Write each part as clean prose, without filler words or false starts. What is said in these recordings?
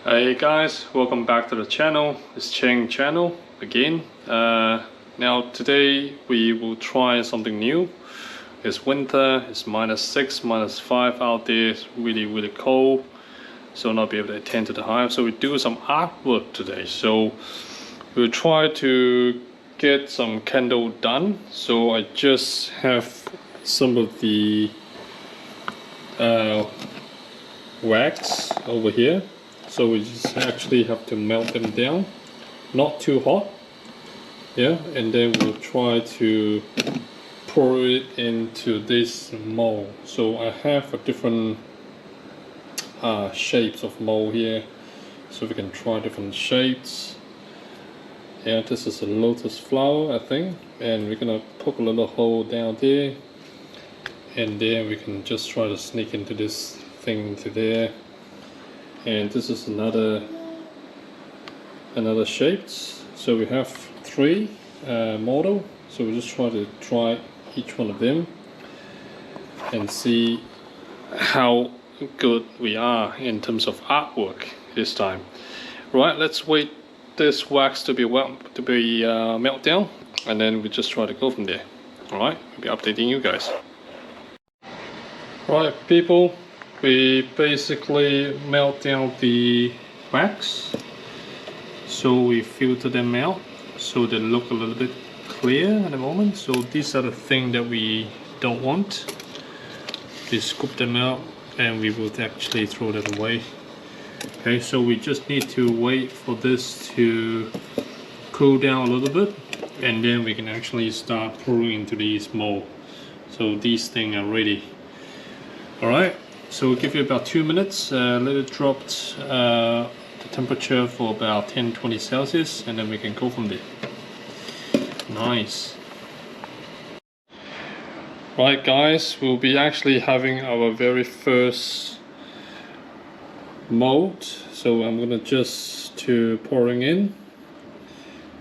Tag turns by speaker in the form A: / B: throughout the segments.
A: Hey guys, welcome back to the channel. It's Cheng channel again. Now today we will try something new. It's winter, it's -6, -5 out there. It's really cold, so not be able to attend to the hive. So we do some artwork today. So we'll try to get some candle done. So I just have some of the wax over here. So we just actually have to melt them down, not too hot, yeah, and then we'll try to pour it into this mold. So I have a different shapes of mold here, so we can try different shapes. Yeah, this is a lotus flower, I think, and we're gonna poke a little hole down there, and then we can just try to sneak into this thing to there. And this is another shapes. So we have 3 model. So we just try each one of them and see how good we are in terms of artwork this time. Right, let's wait this wax to be melt down, and then we just try to go from there. All right, we'll be updating you guys. Right, people. We basically melt down the wax, so we filter them out so they look a little bit clear at the moment. So these are the things that we don't want. We scoop them out and we will actually throw that away. Okay, so we just need to wait for this to cool down a little bit, and then we can actually start pouring into these mold. So these things are ready. All right. So we'll give you about 2 minutes, let it drop the temperature for about 10-20 Celsius, and then we can go from there. Nice. Right guys, we'll be actually having our very first mold. So I'm gonna just pouring in,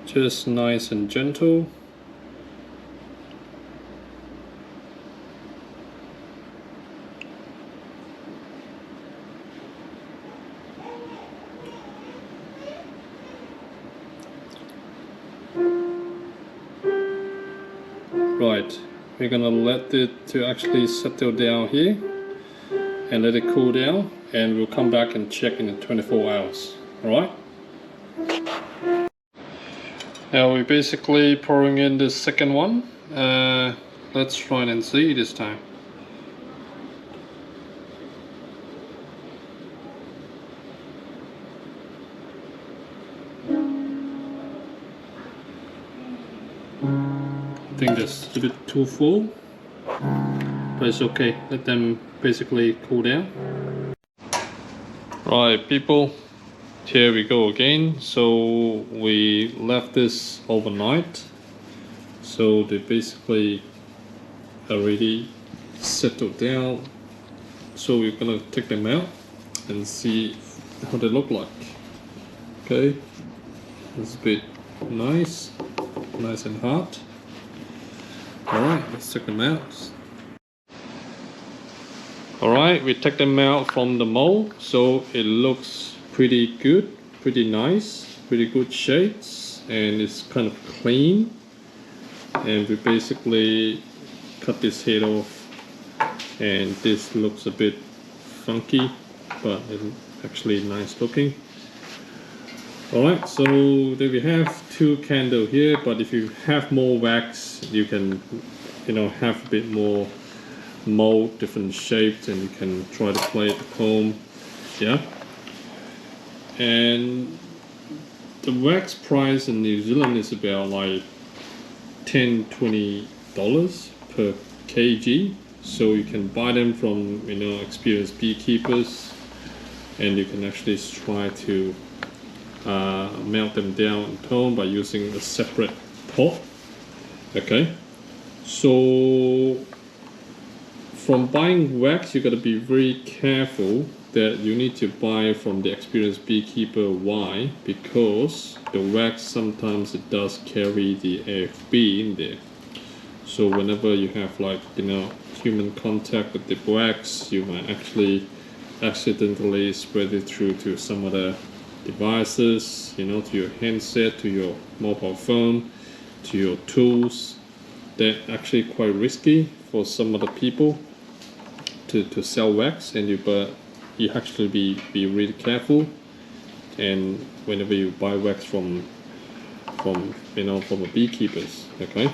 A: just nice and gentle. Right, we're gonna let it to actually settle down here and let it cool down, and we'll come back and check in 24 hours. Alright? Now we're basically pouring in the second one. Let's try and see this time. I think that's a bit too full, but it's okay. Let them basically cool down. Right, people, here we go again. So we left this overnight, so they basically already settled down. So we're gonna take them out and see how they look like. Okay, it's a bit nice and hard. Alright, let's check them out. Alright, we take them out from the mold, so it looks pretty good, pretty nice, pretty good shades, and it's kind of clean. And we basically cut this head off, and this looks a bit funky, but it's actually nice looking. Alright, so there we have 2 candles here, but if you have more wax, you can, have a bit more mold, different shapes, and you can try to play at the comb, yeah. And the wax price in New Zealand is about like $10-20 per kg, so you can buy them from experienced beekeepers, and you can actually try to melt them down in tone by using a separate pot. Okay, so from buying wax, you got to be very careful that you need to buy from the experienced beekeeper. Why? Because the wax sometimes it does carry the AFB in there. So whenever you have human contact with the wax, you might actually accidentally spread it through to some other devices, you know, to your handset, to your mobile phone, to your tools. They're actually quite risky for some other people to sell wax, and but you actually be really careful. And whenever you buy wax from the beekeepers, okay.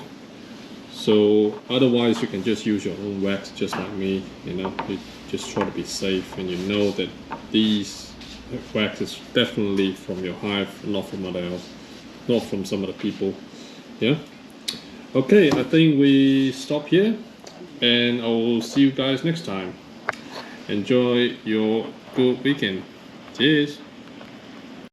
A: So otherwise, you can just use your own wax, just like me. You know, you just try to be safe, and you know that these wax is definitely from your hive, not from not from some other people. Yeah. Okay, I think we stop here, and I will see you guys next time. Enjoy your good weekend. Cheers.